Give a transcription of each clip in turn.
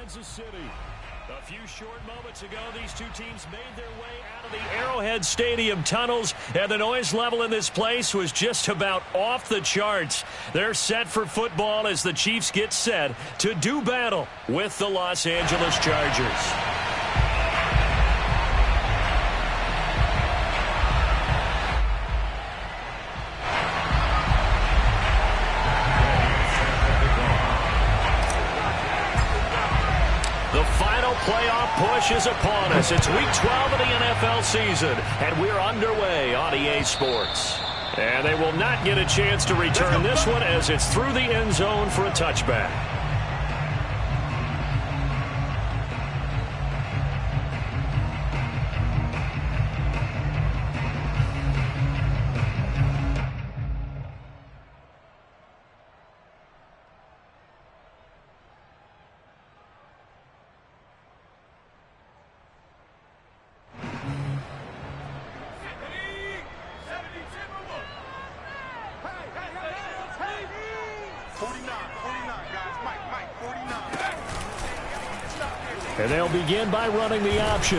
Kansas City. A few short moments ago, these two teams made their way out of the Arrowhead Stadium tunnels, and the noise level in this place was just about off the charts. They're set for football as the Chiefs get set to do battle with the Los Angeles Chargers. Playoff push is upon us. It's Week 12 of the NFL season, and we're underway on EA Sports. And they will not get a chance to return this one as it's through the end zone for a touchback. And they'll begin by running the option.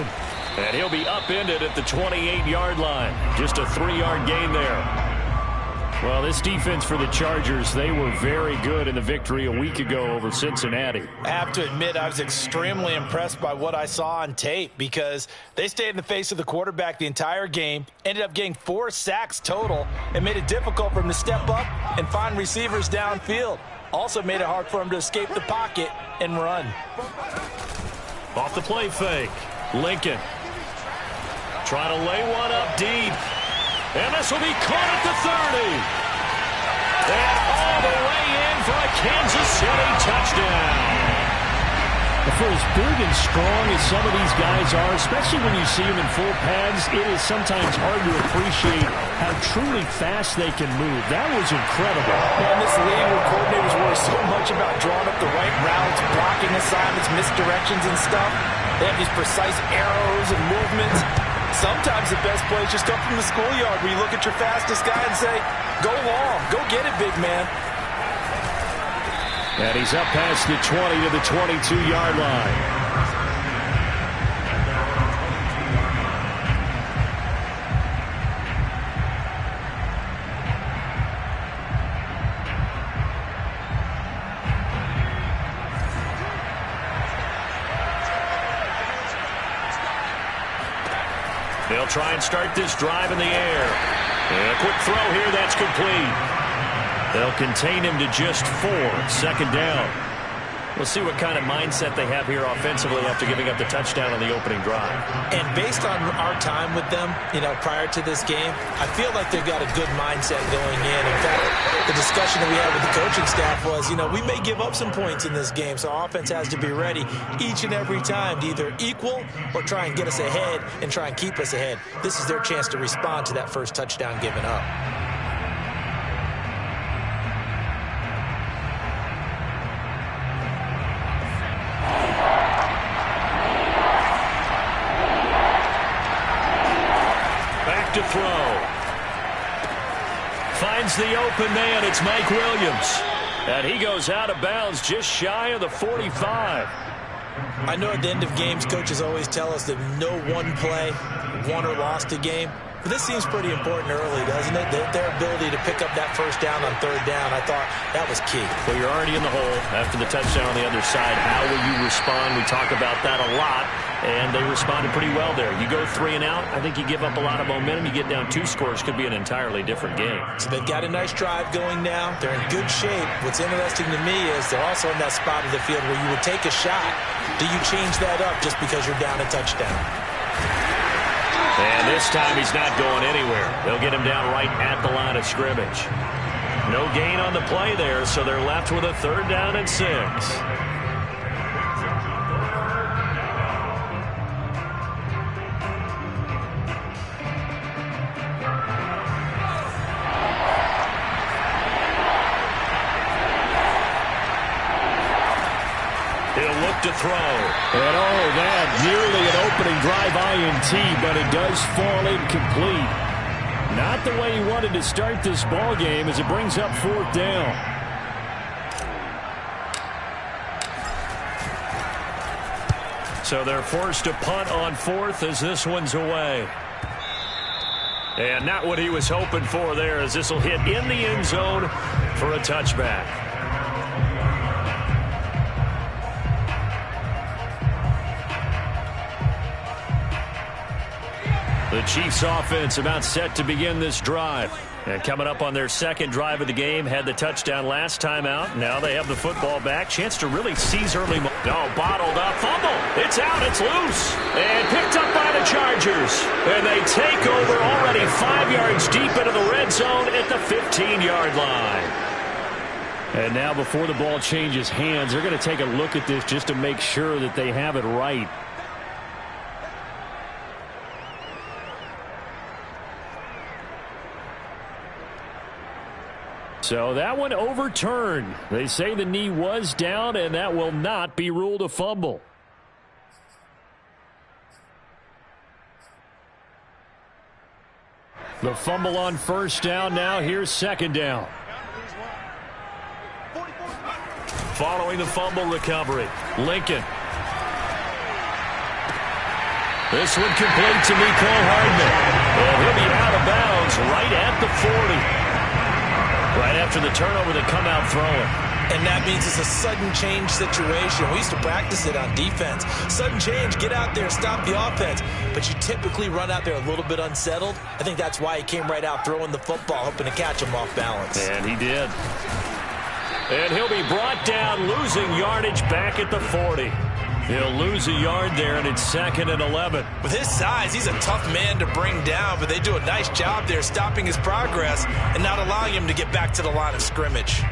And he'll be upended at the 28-yard line. Just a 3-yard gain there. Well, this defense for the Chargers, they were very good in the victory a week ago over Cincinnati. I have to admit, I was extremely impressed by what I saw on tape because they stayed in the face of the quarterback the entire game, ended up getting 4 sacks total, and made it difficult for him to step up and find receivers downfield. Also made it hard for him to escape the pocket and run. Off the play fake, Lincoln trying to lay one up deep. And this will be caught at the 30. And all the way in for a Kansas City touchdown. For as big and strong as some of these guys are, especially when you see them in full pads, it is sometimes hard to appreciate how truly fast they can move. That was incredible. In this league where coordinators worry so much about drawing up the right routes, blocking assignments, misdirections and stuff, they have these precise arrows and movements. Sometimes the best plays just come from the schoolyard where you look at your fastest guy and say, go long, go get it, big man. And he's up past the 20 to the 22-yard line. They'll try and start this drive in the air. And a quick throw here, that's complete. They'll contain him to just 4, second down. We'll see what kind of mindset they have here offensively after giving up the touchdown on the opening drive. And based on our time with them, prior to this game, I feel like they've got a good mindset going in. In fact, the discussion that we had with the coaching staff was, we may give up some points in this game, so our offense has to be ready each and every time to either equal or try and get us ahead and try and keep us ahead. This is their chance to respond to that first touchdown given up. To throw. Finds the open man. It's Mike Williams. And he goes out of bounds just shy of the 45. I know at the end of games, coaches always tell us that no one play won or lost a game. But this seems pretty important early, doesn't it? Their ability to pick up that first down on third down, I thought that was key. Well, you're already in the hole after the touchdown on the other side. How will you respond? We talk about that a lot. And they responded pretty well there. You go 3 and out, I think you give up a lot of momentum. You get down 2 scores, could be an entirely different game. So they've got a nice drive going now. They're in good shape. What's interesting to me is they're also in that spot of the field where you would take a shot. Do you change that up just because you're down a touchdown? And this time he's not going anywhere. They'll get him down right at the line of scrimmage. No gain on the play there, so they're left with a 3rd down and 6. To throw. And that nearly an opening drive INT, but it does fall incomplete. Not the way he wanted to start this ball game as it brings up 4th down. So they're forced to punt on 4th as this one's away. And not what he was hoping for there, as this will hit in the end zone for a touchback. The Chiefs offense about set to begin this drive. And coming up on their second drive of the game, had the touchdown last time out. Now they have the football back. Chance to really seize early. Oh, bottled up. Fumble. It's out. It's loose. And picked up by the Chargers. And they take over already 5 yards deep into the red zone at the 15-yard line. And now before the ball changes hands, they're going to take a look at this just to make sure that they have it right. So that one overturned. They say the knee was down, and that will not be ruled a fumble. The fumble on first down. Now here's second down. Following the fumble recovery, Lincoln. This one complete to Mecole Hardman. And he'll be out of bounds right at the 40. Right after the turnover, they come out throwing. And that means it's a sudden change situation. We used to practice it on defense. Sudden change, get out there, stop the offense. But you typically run out there a little bit unsettled. I think that's why he came right out throwing the football, hoping to catch him off balance. And he did. And he'll be brought down, losing yardage back at the 40. He'll lose a yard there, and it's 2nd and 11. With his size, he's a tough man to bring down, but they do a nice job there stopping his progress and not allowing him to get back to the line of scrimmage.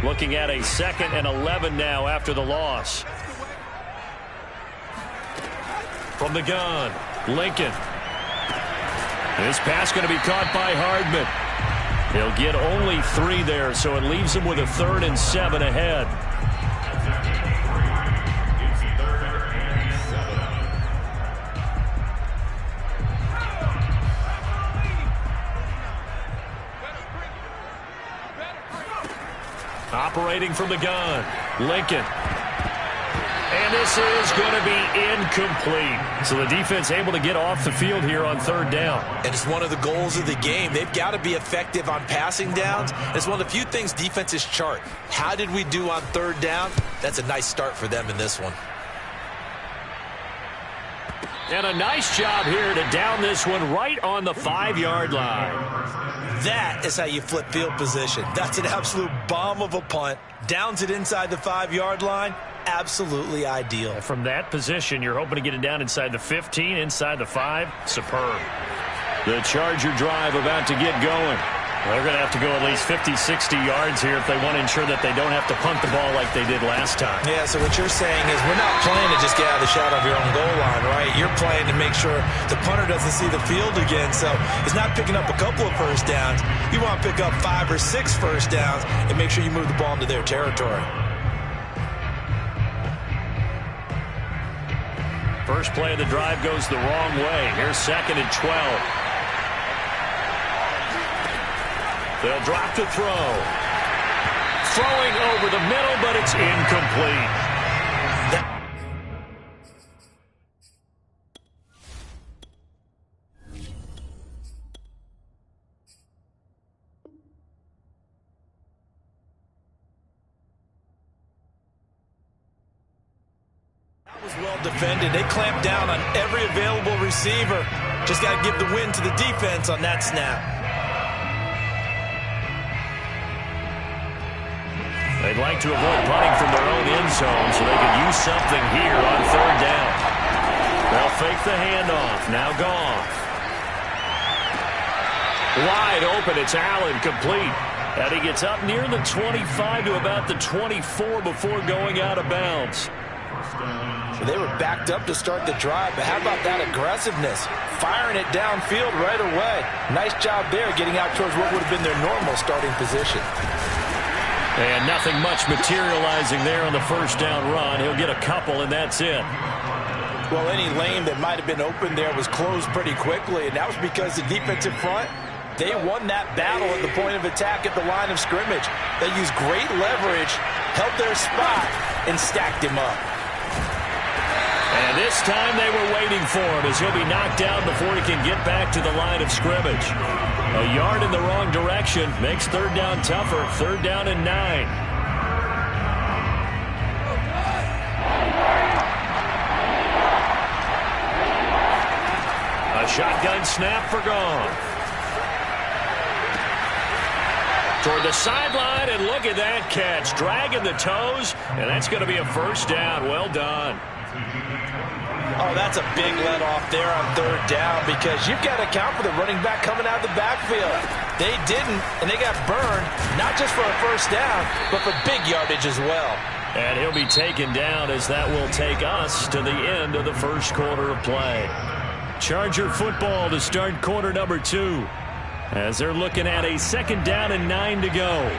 Looking at a 2nd and 11 now after the loss. From the gun, Lincoln. This pass going to be caught by Hardman. He'll get only 3 there, so it leaves him with a 3rd and 7 ahead. Operating from the gun, Lincoln. And this is going to be incomplete. So the defense able to get off the field here on 3rd down. And it's one of the goals of the game. They've got to be effective on passing downs. It's one of the few things defenses chart. How did we do on 3rd down? That's a nice start for them in this one. And a nice job here to down this one right on the 5-yard line. That is how you flip field position. That's an absolute bomb of a punt. Downs it inside the 5-yard line. Absolutely ideal. From that position, you're hoping to get it down inside the 15, inside the 5. Superb. The Charger drive about to get going. They're going to have to go at least 50, 60 yards here if they want to ensure that they don't have to punt the ball like they did last time. Yeah, so what you're saying is we're not playing to just get out of the shadow of your own goal line, right? You're playing to make sure the punter doesn't see the field again. So he's not picking up a couple of first downs. You want to pick up 5 or 6 first downs and make sure you move the ball into their territory. First play of the drive goes the wrong way. Here's 2nd and 12. They'll drop to throw. Throwing over the middle, but it's incomplete. That was well defended. They clamped down on every available receiver. Just got to give the win to the defense on that snap. They'd like to avoid punting from their own end zone so they could use something here on 3rd down. They'll fake the handoff. Now Goff. Wide open. It's Allen, complete. And he gets up near the 25 to about the 24 before going out of bounds. They were backed up to start the drive, but how about that aggressiveness? Firing it downfield right away. Nice job there, getting out towards what would have been their normal starting position. And nothing much materializing there on the first down run. He'll get a couple, and that's it. Well, any lane that might have been open there was closed pretty quickly, and that was because the defensive front They won that battle at the point of attack at the line of scrimmage. They used great leverage, held their spot, and stacked him up. And this time they were waiting for him as he'll be knocked down before he can get back to the line of scrimmage. A yard in the wrong direction makes third down tougher. Third down and 9. A shotgun snap for Goff. Toward the sideline, and look at that catch. Dragging the toes, and that's going to be a first down. Well done. Oh, that's a big let off there on third down because you've got to account for the running back coming out of the backfield. They didn't, and they got burned, not just for a first down, but for big yardage as well. And he'll be taken down as that will take us to the end of the first quarter of play. Charger football to start quarter number 2 as they're looking at a second down and 9 to go.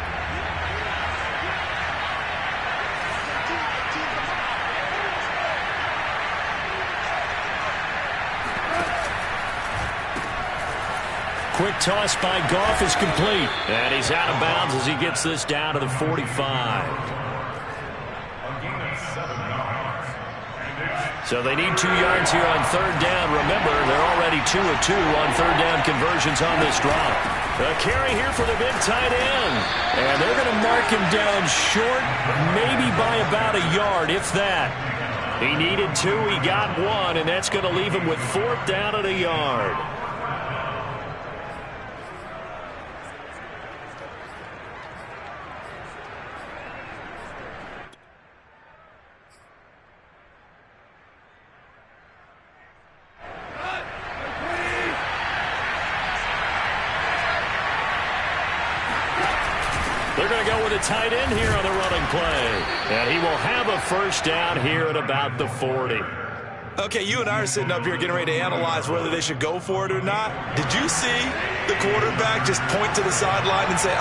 Quick toss by Goff is complete. And he's out of bounds as he gets this down to the 45. So they need 2 yards here on third down. Remember, they're already 2 of 2 on third down conversions on this drive. A carry here for the big tight end. And they're going to mark him down short, maybe by about a yard, if that. He needed 2, he got 1, and that's going to leave him with fourth down and a yard. They're going to go with a tight end here on the running play. And he will have a first down here at about the 40. Okay, you and I are sitting up here getting ready to analyze whether they should go for it or not. Did you see the quarterback just point to the sideline and say,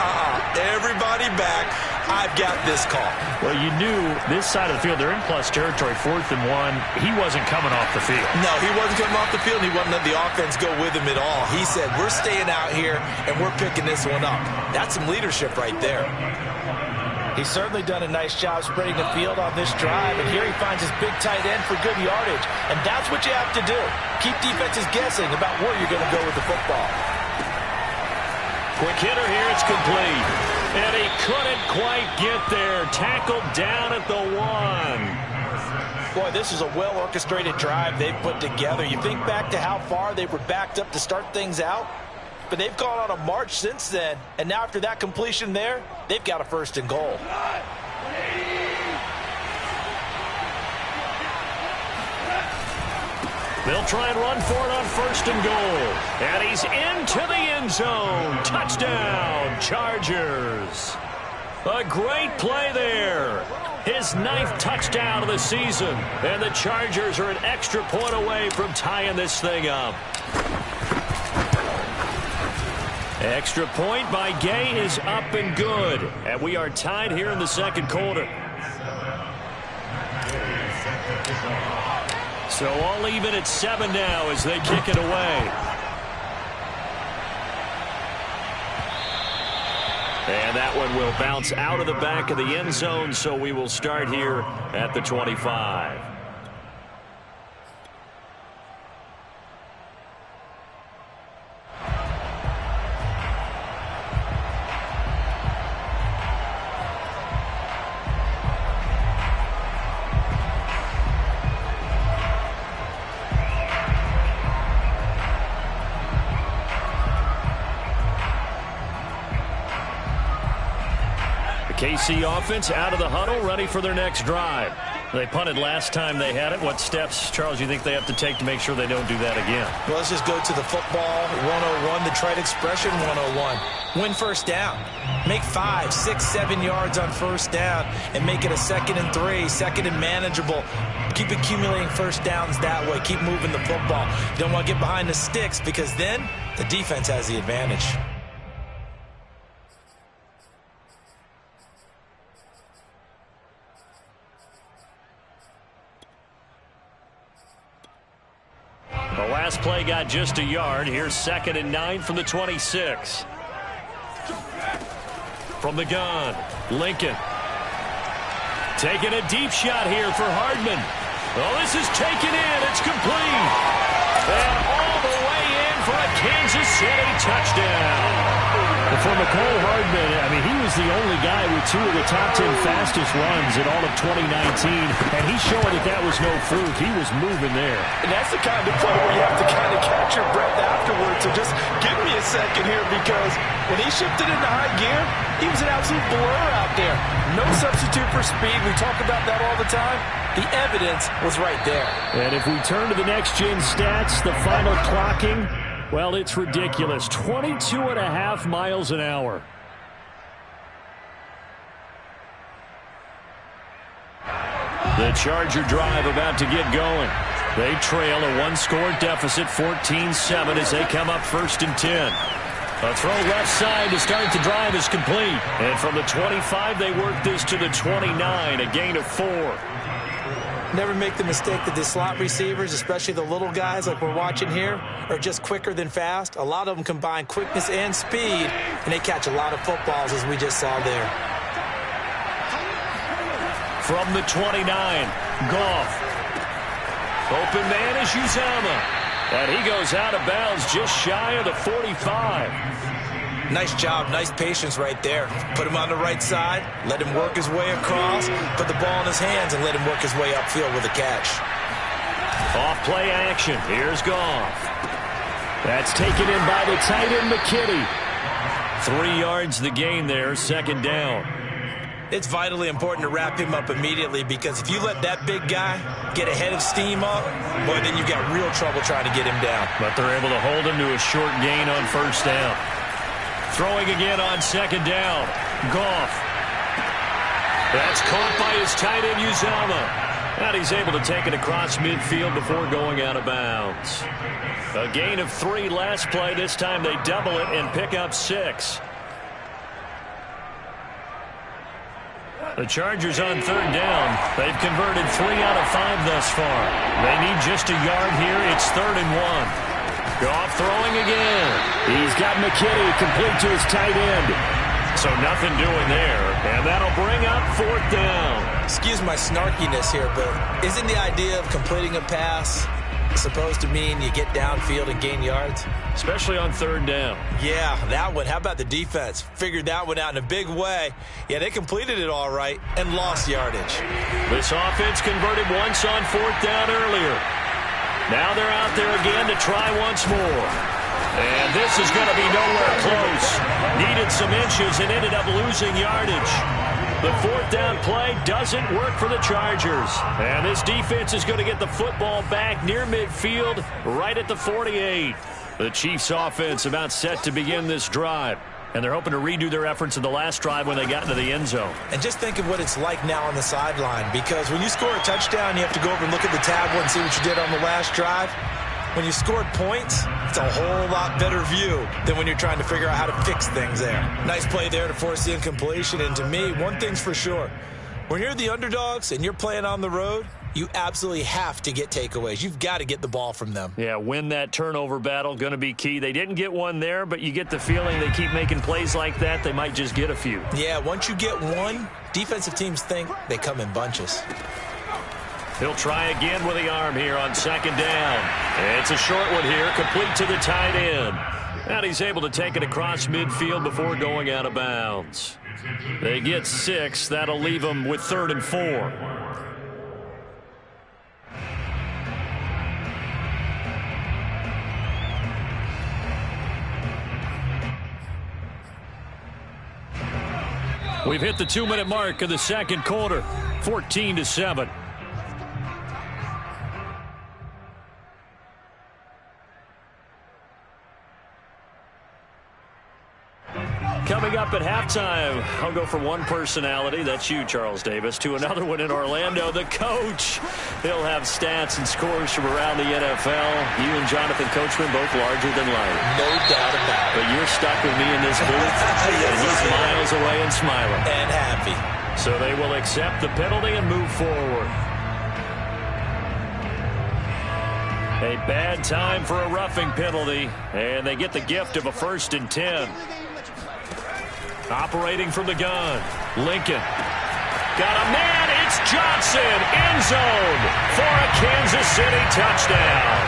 everybody back, I've got this call? Well, you knew this side of the field, they're in plus territory, 4th and 1. He wasn't coming off the field. No, he wasn't coming off the field, and he wasn't letting the offense go with him at all. He said, we're staying out here, and we're picking this one up. That's some leadership right there. He's certainly done a nice job spreading the field on this drive, and here he finds his big tight end for good yardage. And that's what you have to do. Keep defenses guessing about where you're going to go with the football. Quick hitter here, it's complete. And he couldn't quite get there. Tackled down at the 1. Boy, this is a well-orchestrated drive they've put together. You think back to how far they were backed up to start things out, but they've gone on a march since then, and now after that completion there, they've got a first and goal. They'll try and run for it on first and goal. And he's into the end zone. Touchdown, Chargers. A great play there. His 9th touchdown of the season. And the Chargers are an extra point away from tying this thing up. Extra point by Gay is up and good. And we are tied here in the second quarter. So all even at 7 now as they kick it away. And that one will bounce out of the back of the end zone, so we will start here at the 25. KC offense out of the huddle, ready for their next drive. They punted last time they had it. What steps, Charles, you think they have to take to make sure they don't do that again? Well, let's just go to the football 101, the trite expression 101. Win first down. Make 5, 6, 7 yards on first down and make it a 2nd and 3, 2nd and manageable. Keep accumulating first downs that way. Keep moving the football. You don't want to get behind the sticks because then the defense has the advantage. The last play got got just a yard. Here's 2nd and 9 from the 26. From the gun, Lincoln. Taking a deep shot here for Hardman. Oh, this is taken in. It's complete. And all the way in for a Kansas City touchdown. For Mecole Hardman, I mean, he was the only guy with 2 of the top 10 fastest runs in all of 2019, and he's showing that that was no fluke. He was moving there. And that's the kind of play where you have to kind of catch your breath afterwards. So just give me a second here, because when he shifted into high gear, he was an absolute blur out there. No substitute for speed. We talk about that all the time. The evidence was right there. And if we turn to the next-gen stats, the final clocking, well, it's ridiculous. 22.5 miles an hour. The Charger drive about to get going. They trail a 1-score deficit, 14-7, as they come up 1st and 10. A throw left side to start the drive is complete. And from the 25, they work this to the 29, a gain of 4. Never make the mistake that the slot receivers, especially the little guys like we're watching here, are just quicker than fast. A lot of them combine quickness and speed, and they catch a lot of footballs, as we just saw there. From the 29, Goff. Open man is Uzomah. And he goes out of bounds just shy of the 45. Nice job, nice patience right there. Put him on the right side, let him work his way across, put the ball in his hands, and let him work his way upfield with a catch. Off play action. Here's Goff. That's taken in by the tight end, McKinney. 3 yards the gain there, 2nd down. It's vitally important to wrap him up immediately, because if you let that big guy get ahead of steam up, boy, then you've got real trouble trying to get him down. But they're able to hold him to a short gain on 1st down. Throwing again on 2nd down. Goff. That's caught by his tight end, Uzomah. And he's able to take it across midfield before going out of bounds. A gain of 3 last play. This time they double it and pick up 6. The Chargers on 3rd down. They've converted 3 out of 5 thus far. They need just a yard here. It's 3rd and 1. Goff throwing again. He's got McKinney complete to his tight end. So nothing doing there. And that'll bring up 4th down. Excuse my snarkiness here, but isn't the idea of completing a pass supposed to mean you get downfield and gain yards? Especially on 3rd down. Yeah, that one. How about the defense? Figured that one out in a big way. Yeah, they completed it all right and lost yardage. This offense converted once on 4th down earlier. Now they're out there again to try once more. And this is going to be nowhere close. Needed some inches and ended up losing yardage. The 4th down play doesn't work for the Chargers. And this defense is going to get the football back near midfield, right at the 48. The Chiefs offense about set to begin this drive. And they're hoping to redo their efforts in the last drive when they got into the end zone. And just think of what it's like now on the sideline, because when you score a touchdown, you have to go over and look at the tablet and see what you did on the last drive. When you scored points, it's a whole lot better view than when you're trying to figure out how to fix things there. Nice play there to force the incompletion. And to me, one thing's for sure. When you're the underdogs and you're playing on the road, you absolutely have to get takeaways. You've got to get the ball from them. Yeah, win that turnover battle, going to be key. They didn't get one there, but you get the feeling they keep making plays like that, they might just get a few. Yeah, once you get one, defensive teams think they come in bunches. He'll try again with the arm here on 2nd down. It's a short one here, complete to the tight end. And he's able to take it across midfield before going out of bounds. They get 6. That'll leave them with 3rd and 4. We've hit the 2-minute mark of the 2nd quarter, 14-7. Coming up at halftime, I'll go from one personality, that's you, Charles Davis, to another one in Orlando, the coach. He'll have stats and scores from around the NFL. You and Jonathan Coachman both larger than life. No doubt about it. But you're stuck with me in this booth, and he's miles away and smiling. And happy. So they will accept the penalty and move forward. A bad time for a roughing penalty, and they get the gift of a 1st and 10. Operating from the gun, Lincoln. Got a man, it's Johnson, end zone for a Kansas City touchdown.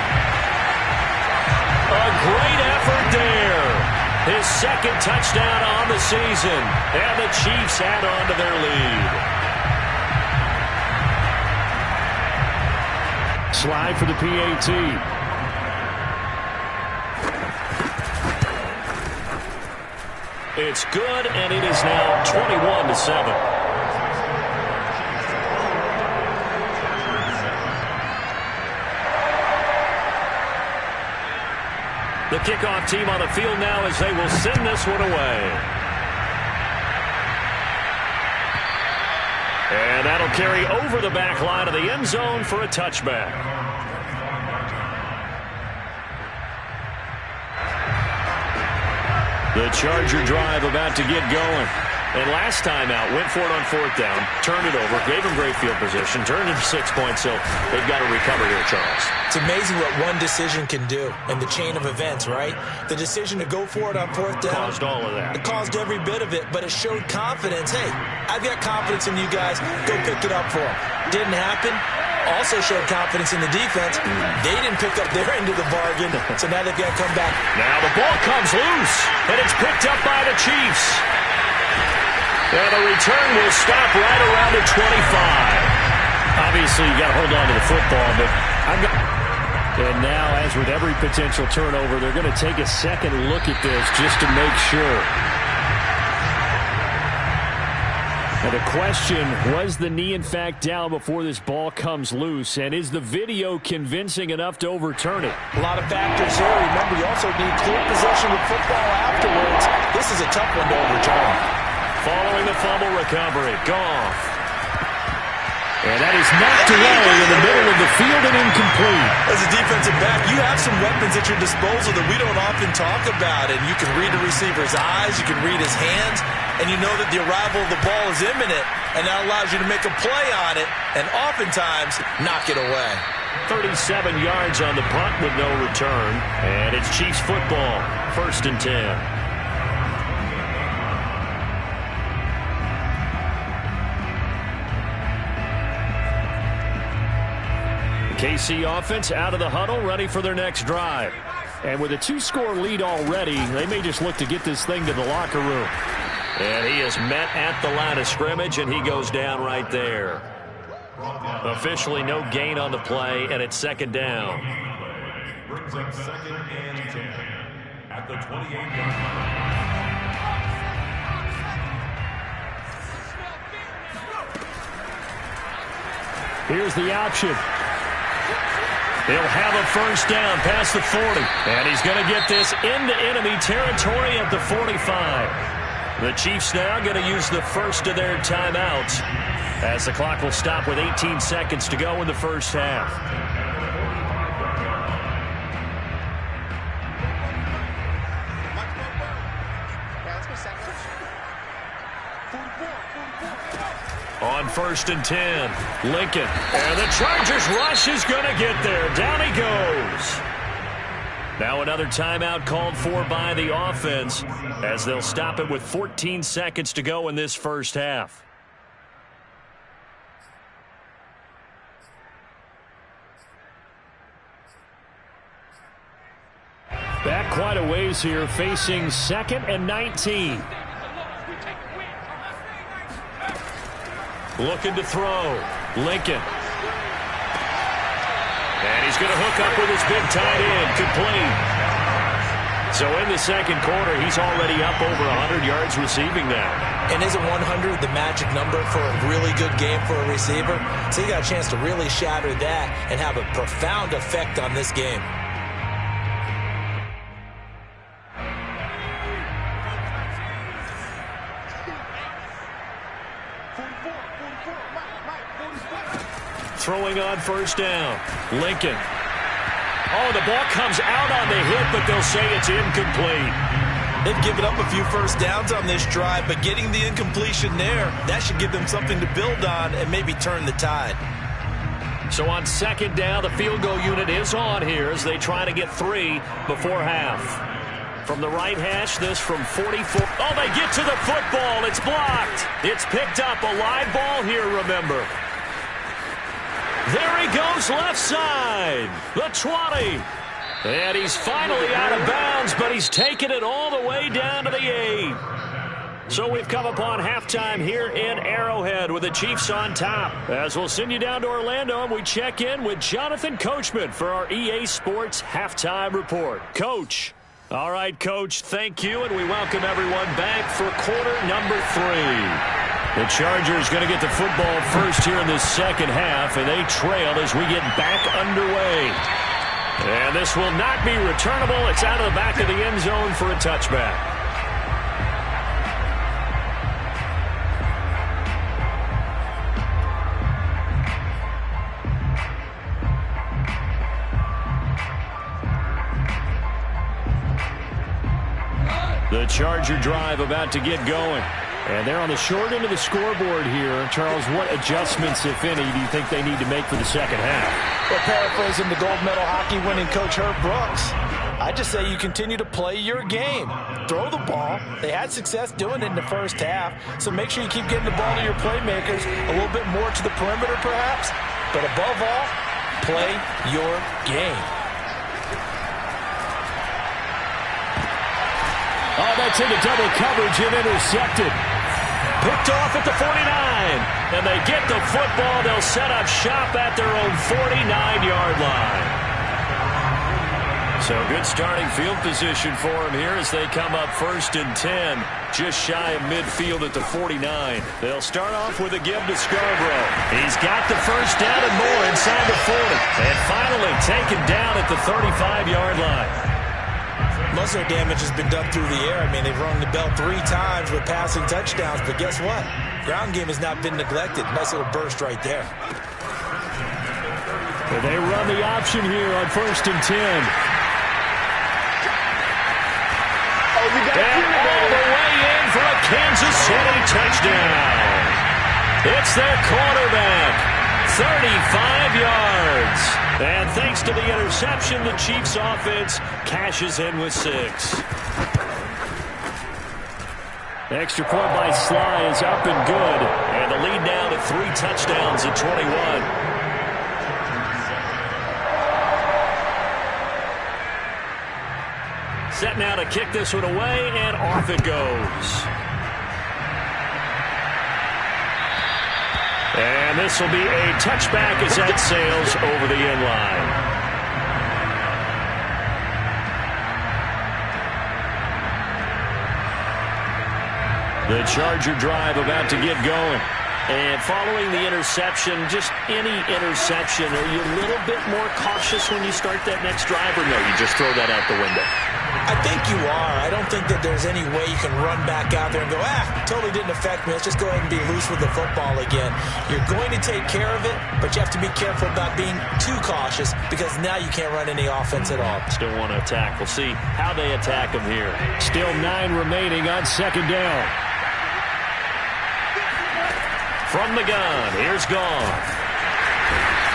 A great effort there. His 2nd touchdown on the season, and the Chiefs add on to their lead. Slide for the PAT. It's good, and it is now 21-7. The kickoff team on the field now as they will send this one away. And that'll carry over the back line of the end zone for a touchback. The Charger drive about to get going. And last time out, went for it on 4th down, turned it over, gave him great field position, turned it to 6 points, so they've got to recover here, Charles. It's amazing what one decision can do in the chain of events, right? The decision to go for it on 4th down. Caused all of that. It caused every bit of it, but it showed confidence. Hey, I've got confidence in you guys. Go pick it up for them. Didn't happen. Also showed confidence in the defense. They didn't pick up their end of the bargain, so now they've got to come back. Now the ball comes loose, and it's picked up by the Chiefs. And the return will stop right around the 25. Obviously, you got to hold on to the football, but and now, as with every potential turnover, they're going to take a second look at this just to make sure. Now the question, was the knee in fact down before this ball comes loose? And is the video convincing enough to overturn it? A lot of factors here. Remember, you also need clear possession with football afterwards. This is a tough one to overturn. Following the fumble recovery, Goff. And that is knocked away in the middle of the field and incomplete. As a defensive back, you have some weapons at your disposal that we don't often talk about. And you can read the receiver's eyes, you can read his hands, and you know that the arrival of the ball is imminent. And that allows you to make a play on it and oftentimes knock it away. 37 yards on the punt with no return. And it's Chiefs football, 1st and 10. KC offense out of the huddle, ready for their next drive. And with a 2-score lead already, they may just look to get this thing to the locker room. And he is met at the line of scrimmage, and he goes down right there. Officially no gain on the play, and it's 2nd down. Brings up 2nd and 10 at the 28-yard line. Here's the option. He'll have a 1st down past the 40. And he's going to get this into enemy territory at the 45. The Chiefs now going to use the first of their timeouts as the clock will stop with 18 seconds to go in the first half. On 1st and 10, Lincoln. And the Chargers rush is going to get there. Down he goes. Now another timeout called for by the offense as they'll stop it with 14 seconds to go in this first half. Back quite a ways here, facing 2nd and 19. Looking to throw. Lincoln. And he's going to hook up with his big tight end. Complete. So in the second quarter, he's already up over 100 yards receiving now. And isn't 100 the magic number for a really good game for a receiver? So he got a chance to really shatter that and have a profound effect on this game. Throwing on 1st down. Lincoln. Oh, the ball comes out on the hit, but they'll say it's incomplete. They've given up a few 1st downs on this drive, but getting the incompletion there, that should give them something to build on and maybe turn the tide. So on second down, the field goal unit is on here as they try to get 3 before half. From the right hash, this from 44. Oh, they get to the football. It's blocked. It's picked up. A live ball here, remember. There he goes left side. The 20. And he's finally out of bounds, but he's taken it all the way down to the 8. So we've come upon halftime here in Arrowhead with the Chiefs on top. As we'll send you down to Orlando, and we check in with Jonathan Coachman for our EA Sports Halftime Report. Coach. All right, Coach, thank you, and we welcome everyone back for quarter number 3. The Chargers going to get the football first here in the second half, and they trail as we get back underway. And this will not be returnable. It's out of the back of the end zone for a touchback. The Charger drive about to get going. And they're on the short end of the scoreboard here. Charles, what adjustments, if any, do you think they need to make for the second half? Well, paraphrasing the gold medal hockey winning coach Herb Brooks, I just say you continue to play your game. Throw the ball. They had success doing it in the first half, so make sure you keep getting the ball to your playmakers a little bit more to the perimeter perhaps. But above all, play your game. Oh, that's into double coverage and intercepted. Picked off at the 49. And they get the football. They'll set up shop at their own 49-yard line. So good starting field position for them here as they come up 1st and 10. Just shy of midfield at the 49. They'll start off with a give to Scarborough. He's got the first down and more inside the 40. And finally taken down at the 35-yard line. Most of their damage has been done through the air. I mean, they've rung the bell 3 times with passing touchdowns, but guess what? Ground game has not been neglected. Nice little burst right there. And they run the option here on 1st and 10. Oh, you got and all the way in for a Kansas City touchdown. It's their quarterback. 35 yards. And thanks to the interception, the Chiefs offense cashes in with 6. Extra point by Sly is up and good. And the lead now to 3 touchdowns at 21. Set now to kick this one away, and off it goes. And this will be a touchback as that sails over the end line. The Charger drive about to get going. And following the interception, just any interception, are you a little bit more cautious when you start that next drive, or no, you just throw that out the window? I think you are. I don't think that there's any way you can run back out there and go, totally didn't affect me. Let's just go ahead and be loose with the football again. You're going to take care of it, but you have to be careful about being too cautious because now you can't run any offense at all. Still want to attack. We'll see how they attack them here. Still 9 remaining on second down. From the gun, here's Goff.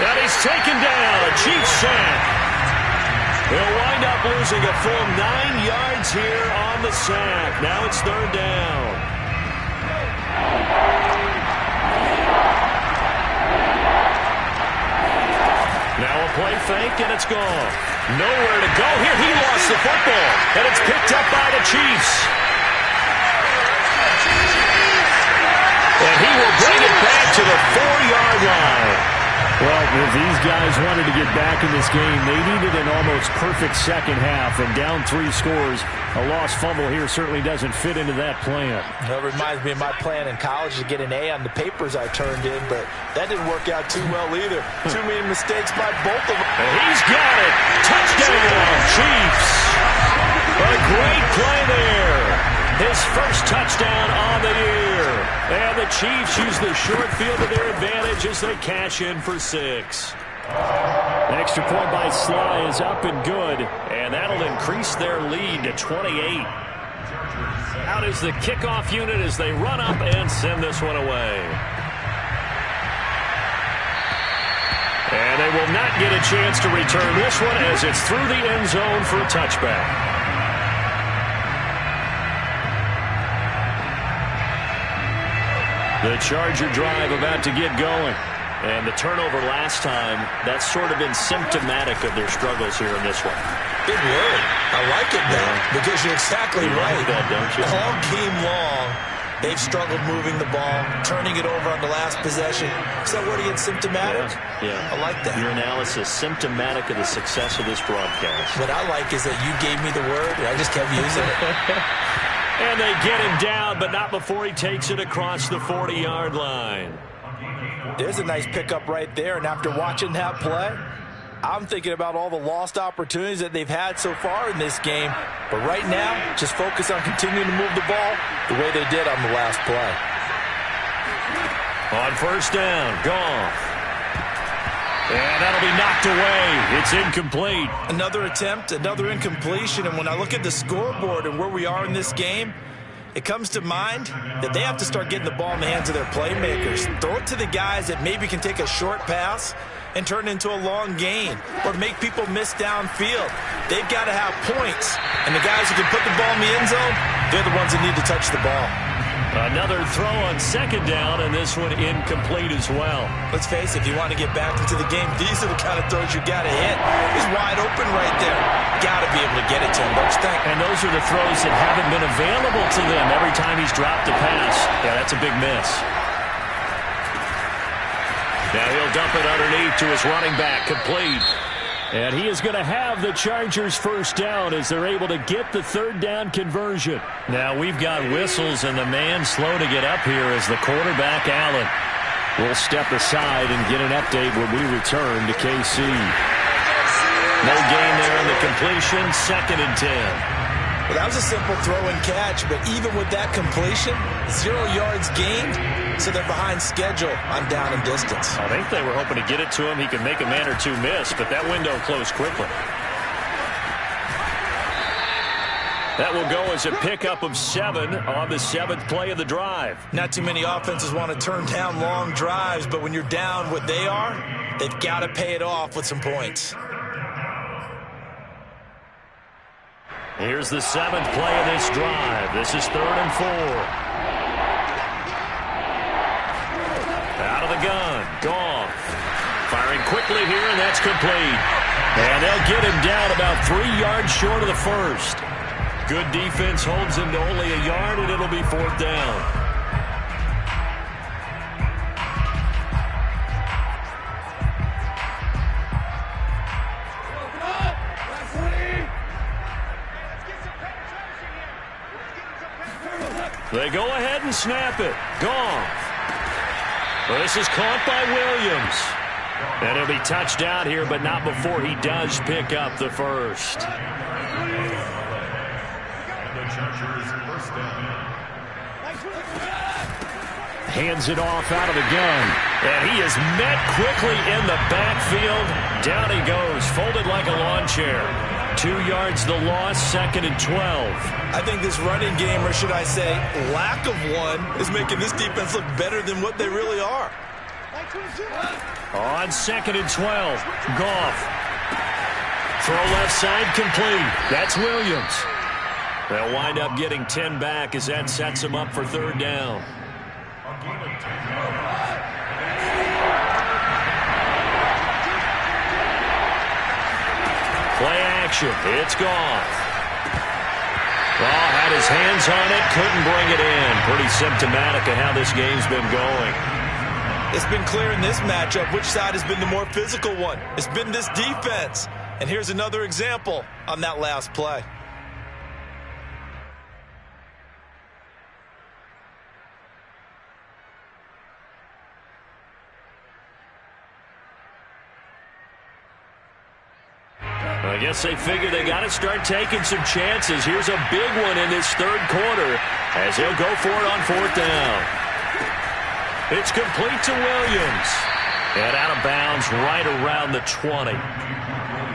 And he's taken down. A Chiefs sack. They'll wind up losing a full 9 yards here on the sack. Now it's 3rd down. Now a play fake, and it's gone. Nowhere to go here. He lost the football, and it's picked up by the Chiefs. And he will bring it back to the 4-yard line. Well, if these guys wanted to get back in this game, they needed an almost perfect second half. And down 3 scores, a lost fumble here certainly doesn't fit into that plan. That reminds me of my plan in college to get an A on the papers I turned in, but that didn't work out too well either. Too many mistakes by both of them. And he's got it. Touchdown, Chiefs. A great play there. His first touchdown on the year. And the Chiefs use the short field to their advantage as they cash in for 6. Extra point by Sly is up and good. And that'll increase their lead to 28. Out is the kickoff unit as they run up and send this one away. And they will not get a chance to return this one as it's through the end zone for a touchback. The Charger drive about to get going. And the turnover last time, that's sort of been symptomatic of their struggles here in this one. Big word. I like it now because you're exactly right. Like that, don't you? All game long, they've struggled moving the ball, turning it over on the last possession. Is that word again, symptomatic? Yeah. I like that. Your analysis, symptomatic of the success of this broadcast. What I like is that you gave me the word, and I just kept using it. And they get him down, but not before he takes it across the 40-yard line. There's a nice pickup right there, and after watching that play, I'm thinking about all the lost opportunities that they've had so far in this game. But right now, just focus on continuing to move the ball the way they did on the last play. On first down, Goff. And that'll be knocked away. It's incomplete. Another attempt, another incompletion, and when I look at the scoreboard and where we are in this game, it comes to mind that they have to start getting the ball in the hands of their playmakers. Throw it to the guys that maybe can take a short pass and turn it into a long gain or make people miss downfield. They've got to have points, and the guys who can put the ball in the end zone, they're the ones that need to touch the ball. Another throw on second down, and this one incomplete as well. Let's face it, if you want to get back into the game, these are the kind of throws you got to hit. He's wide open right there. Got to be able to get it to him, don't you think? And those are the throws that haven't been available to them every time he's dropped a pass. Yeah, that's a big miss. Now he'll dump it underneath to his running back, complete. And he is going to have the Chargers first down as they're able to get the third down conversion. Now we've got whistles, and the man slow to get up here is the quarterback, Allen. We'll step aside and get an update when we return to KC. No gain there in the completion, 2nd and 10. Well, that was a simple throw and catch, but even with that completion, 0 yards gained, so they're behind schedule on down and distance. I think they were hoping to get it to him. He could make a man or two miss, but that window closed quickly. That will go as a pickup of 7 on the 7th play of the drive. Not too many offenses want to turn down long drives, but when you're down what they are, they've got to pay it off with some points. Here's the 7th play of this drive. This is 3rd and 4. Out of the gun, Goff. Firing quickly here, and that's complete. And they'll get him down about 3 yards short of the first. Good defense holds him to only a yard, and it'll be 4th down. They go ahead and snap it. Goff. Well, this is caught by Williams. And he'll be touched out here, but not before he does pick up the first. Hands it off out of the gun. And he is met quickly in the backfield. Down he goes, folded like a lawn chair. 2 yards the loss, 2nd and 12. I think this running game, or should I say lack of one, is making this defense look better than what they really are. On 2nd and 12, Goff. Throw left side complete. That's Williams. They'll wind up getting 10 back as that sets them up for 3rd down. Play action. It's Goff. Had his hands on it, couldn't bring it in. Pretty symptomatic of how this game's been going. It's been clear in this matchup which side has been the more physical one. It's been this defense. And here's another example on that last play. I guess they figure they got to start taking some chances. Here's a big one in this 3rd quarter as he'll go for it on 4th down. It's complete to Williams. And out of bounds right around the 20.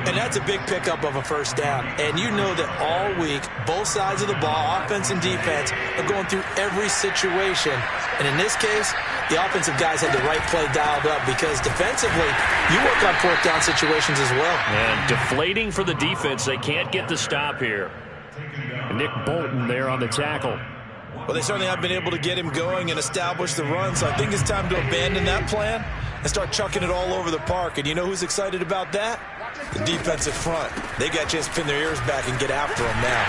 And that's a big pickup of a first down. And you know that all week, both sides of the ball, offense and defense, are going through every situation. And in this case, the offensive guys had the right play dialed up because defensively, you work on fourth down situations as well. And deflating for the defense. They can't get the stop here. Nick Bolton there on the tackle. Well, they certainly have been able to get him going and establish the run, so I think it's time to abandon that plan and start chucking it all over the park. And you know who's excited about that? The defensive front. They got a chance to pin their ears back and get after him now.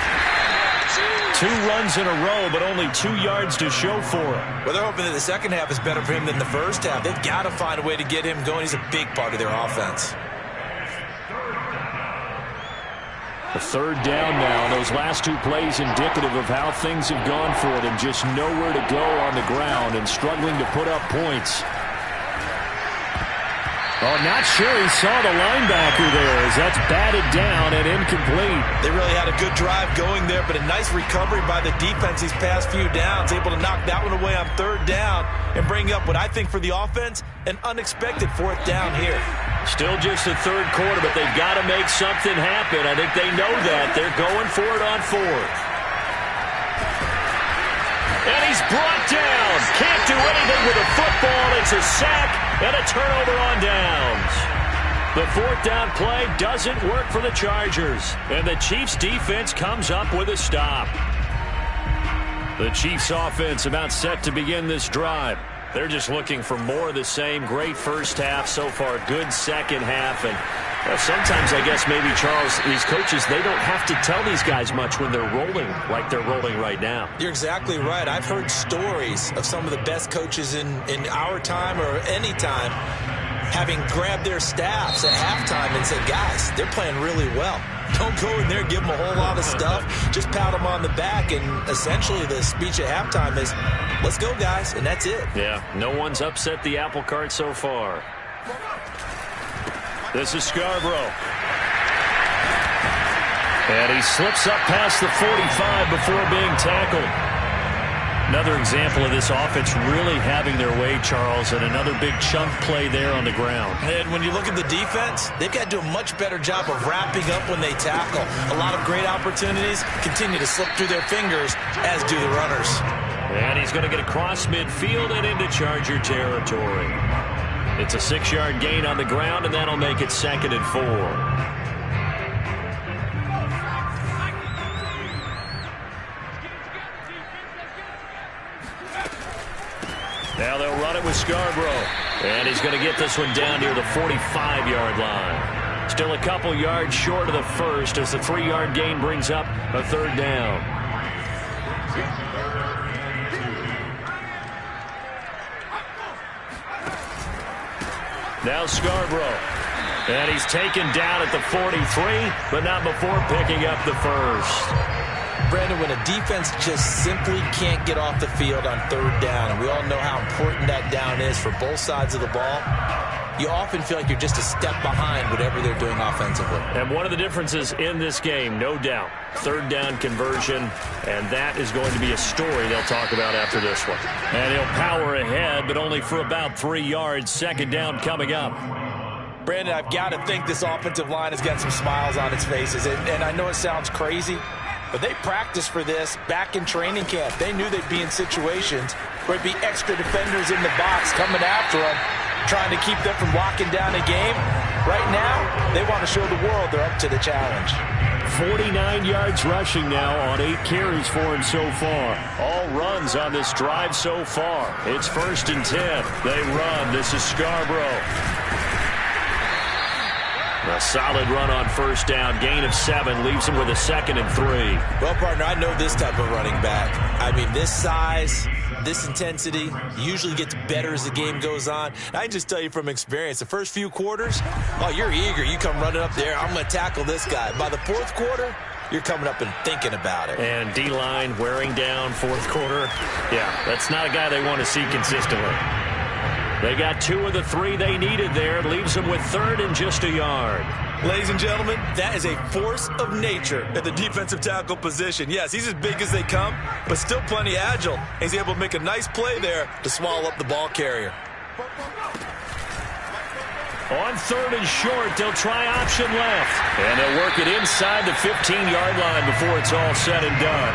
2 runs in a row, but only 2 yards to show for it. Well, they're hoping that the second half is better for him than the first half. They've got to find a way to get him going. He's a big part of their offense. The third down now. Those last 2 plays indicative of how things have gone for them. Just nowhere to go on the ground and struggling to put up points. Oh, not sure he saw the linebacker there as that's batted down and incomplete. They really had a good drive going there, but a nice recovery by the defense these past few downs. Able to knock that one away on third down and bring up what I think for the offense, an unexpected fourth down here. Still just the third quarter, but they've got to make something happen. I think they know that. They're going for it on fourth. And he's brought down. Can't do anything with a football. It's a sack and a turnover on downs. The fourth down play doesn't work for the Chargers. And the Chiefs defense comes up with a stop. The Chiefs offense about set to begin this drive. They're just looking for more of the same. Great first half so far. Good second half. And sometimes, I guess, maybe, Charles, these coaches, they don't have to tell these guys much when they're rolling like they're rolling right now. You're exactly right. I've heard stories of some of the best coaches in our time or any time having grabbed their staffs at halftime and said, guys, they're playing really well. Don't go in there, give them a whole lot of stuff. Just pat them on the back. And essentially the speech at halftime is, let's go, guys. And that's it. Yeah, no one's upset the apple cart so far. This is Scarborough. And he slips up past the 45 before being tackled. Another example of this offense really having their way, Charles, and another big chunk play there on the ground. And when you look at the defense, they've got to do a much better job of wrapping up when they tackle. A lot of great opportunities continue to slip through their fingers, as do the runners. And he's going to get across midfield and into Charger territory. It's a 6-yard gain on the ground, and that'll make it 2nd and 4. Now they'll run it with Scarborough. And he's going to get this one down near the 45-yard line. Still a couple yards short of the first as the 3-yard gain brings up a third down. Now Scarborough. And he's taken down at the 43, but not before picking up the first. Brandon, when a defense just simply can't get off the field on third down, and we all know how important that down is for both sides of the ball, you often feel like you're just a step behind whatever they're doing offensively. And one of the differences in this game, no doubt, third down conversion, and that is going to be a story they'll talk about after this one. And he'll power ahead, but only for about 3 yards. 2nd down coming up. Brandon, I've got to think this offensive line has got some smiles on its faces, and I know it sounds crazy, but they practiced for this back in training camp. They knew they'd be in situations where it'd be extra defenders in the box coming after them, trying to keep them from locking down a game. Right now, they want to show the world they're up to the challenge. 49 yards rushing now on 8 carries for him so far. All runs on this drive so far. It's 1st and 10. They run. This is Scarborough. A solid run on first down. Gain of 7 leaves him with a 2nd and 3. Well, partner, I know this type of running back. I mean, this size, this intensity usually gets better as the game goes on. I can just tell you from experience, the first few quarters, oh, you're eager. You come running up there, I'm going to tackle this guy. By the 4th quarter, you're coming up and thinking about it. And D-line wearing down 4th quarter. Yeah, that's not a guy they want to see consistently. They got 2 of the 3 they needed there. It leaves them with 3rd and just a yard. Ladies and gentlemen, that is a force of nature at the defensive tackle position. Yes, he's as big as they come, but still plenty agile. He's able to make a nice play there to swallow up the ball carrier. On 3rd and short, they'll try option left. And they'll work it inside the 15-yard line before it's all said and done.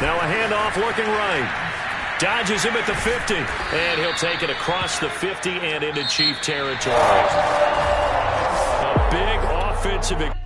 Now a handoff looking right. Dodges him at the 50. And he'll take it across the 50 and into Chief territory. A big offensive